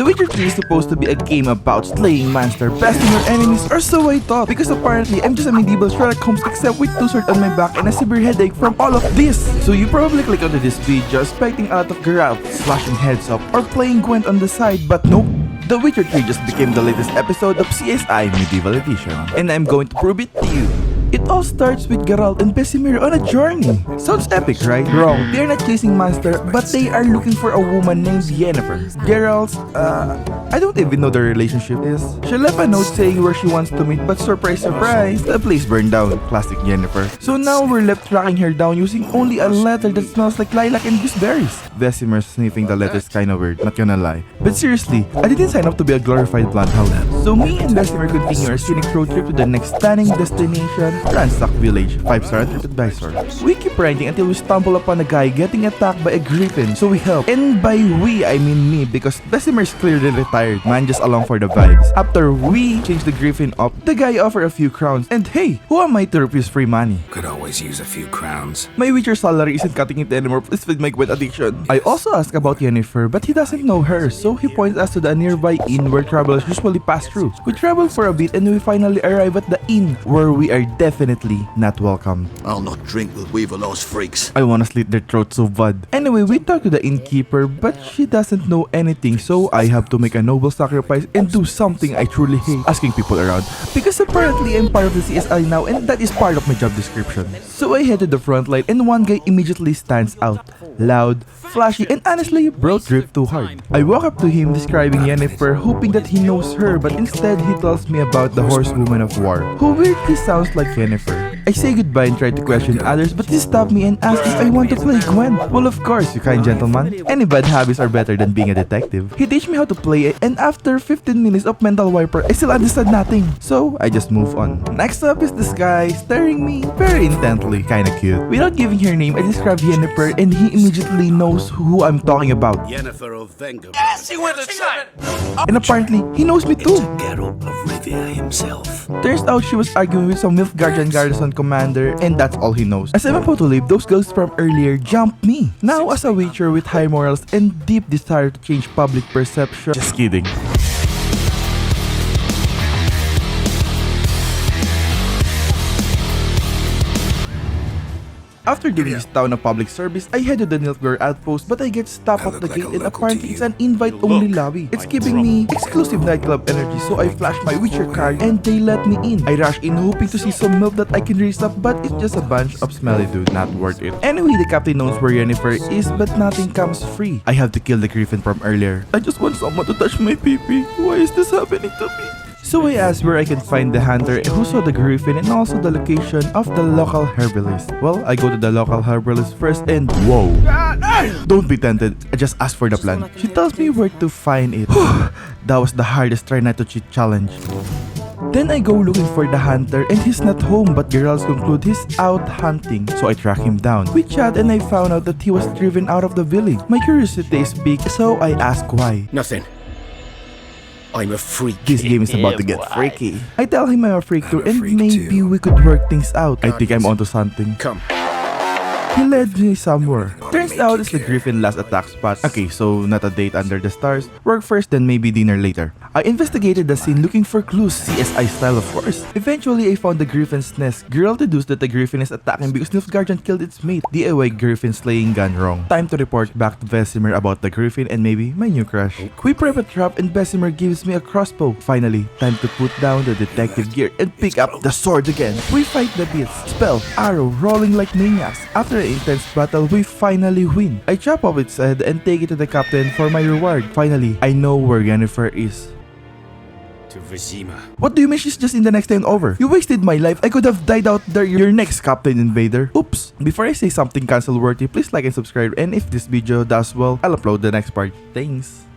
Witcher 3 is supposed to be a game about slaying monsters, besting your enemies, or so I thought. Because apparently, I'm just a medieval Sherlock Holmes except with 2 swords on my back and a severe headache from all of this. So you probably click onto this video expecting a lot of Geralt slashing heads up or playing Gwent on the side, but nope. The Witcher 3 just became the latest episode of CSI Medieval Edition, and I'm going to prove it to you. It all starts with Geralt and Vesemir on a journey. Sounds epic, right? Wrong. They're not chasing monster, but they are looking for a woman named Yennefer. Geralt's, I don't even know their relationship is. She left a note saying where she wants to meet, but surprise, surprise, the place burned down. Classic Yennefer. So now we're left tracking her down using only a letter that smells like lilac and gooseberries. Vesemir sniffing the letter's kinda weird, not gonna lie. But seriously, I didn't sign up to be a glorified bloodhound. So me and Vesemir continue our scenic road trip to the next stunning destination, Ransack Village, 5-star TripAdvisor. We keep riding until we stumble upon a guy getting attacked by a griffin, so we help. And by we, I mean me, because Vesemir is clearly retired, man just along for the vibes. After we change the griffin up, the guy offer a few crowns, and hey, who am I to refuse free money? Could always use a few crowns. My Witcher salary isn't cutting it anymore, please feed my Gwent addiction. I also ask about Yennefer, but he doesn't know her, so he points us to the nearby inn where travelers usually pass through. We travel for a bit and we finally arrive at the inn, where we are definitely not welcome. I'll not drink with Weaverlaw's freaks. I wanna slit their throats so bad. Anyway, we talk to the innkeeper, but she doesn't know anything, so I have to make a noble sacrifice and do something I truly hate, asking people around. Because apparently I'm part of the CSI now and that is part of my job description. So I head to the front line and one guy immediately stands out. Loud, flashy, and honestly, bro drift too hard. I walk up to him describing Yennefer, hoping that he knows her, but instead he tells me about the horsewoman of war, who weirdly sounds like Yennefer. I say goodbye and try to question others, but he stopped me and asked if I want to play Gwent. Well, of course, you kind gentleman. Any bad habits are better than being a detective. He teach me how to play it, and after 15 minutes of mental wiper, I still understood nothing. So, I just move on. Next up is this guy staring me very intently. Kinda cute. Without giving her name, I describe Yennefer, and he immediately knows who I'm talking about. Yennefer of Vengerberg. And apparently, he knows me too. Geralt of Rivia himself. Turns out she was arguing with some Nilfgaardian garrison commander, and that's all he knows. As I'm about to leave, those ghosts from earlier jumped me. Now, as a Witcher with high morals and deep desire to change public perception. Just kidding. After giving this town a public service, I head to the Nilfgaard outpost, but I get stopped at the gate and apparently it's an invite-only lobby. It's giving me exclusive nightclub energy, so I flash my Witcher card and they let me in. I rush in hoping to see some milk that I can raise up, but it's just a bunch of smelly dudes, not worth it. Anyway, the captain knows where Yennefer is, but nothing comes free. I have to kill the griffin from earlier. I just want someone to touch my pee-pee. Why is this happening to me? So I asked where I can find the hunter who saw the griffin and also the location of the local herbalist. Well, I go to the local herbalist first and whoa. Don't be tempted, I just asked for the plan. She tells me where to find it. That was the hardest try not to cheat challenge. Then I go looking for the hunter and he's not home, but Geralt concludes he's out hunting, so I track him down. We chat and I found out that he was driven out of the village. My curiosity is big, so I ask why. Nothing. I'm a freak. This game is about to get freaky. I tell him I'm a freak too and maybe we could work things out. I think I'm onto something. Come. He led me somewhere. Turns out it's the Griffin last attack spot. Okay, so not a date under the stars. Work first, then maybe dinner later. I investigated the scene looking for clues, CSI style of course. Eventually, I found the Griffin's nest. Geralt deduced that the Griffin is attacking because Nilfgaardian killed its mate. DIY Griffin slaying gone wrong. Time to report back to Vesemir about the Griffin and maybe my new crush. We prep a trap and Vesemir gives me a crossbow. Finally, time to put down the detective gear and pick up the sword again. We fight the beats, spell, arrow, rolling like maniacs. After an intense battle, we finally win. I chop off its head and take it to the captain for my reward. Finally, I know where Yennefer is. To Vizima. What do you mean she's just in the next town over? You wasted my life. I could have died out there. Your next Captain Invader. Oops. Before I say something cancel worthy, please like and subscribe. And if this video does well, I'll upload the next part. Thanks.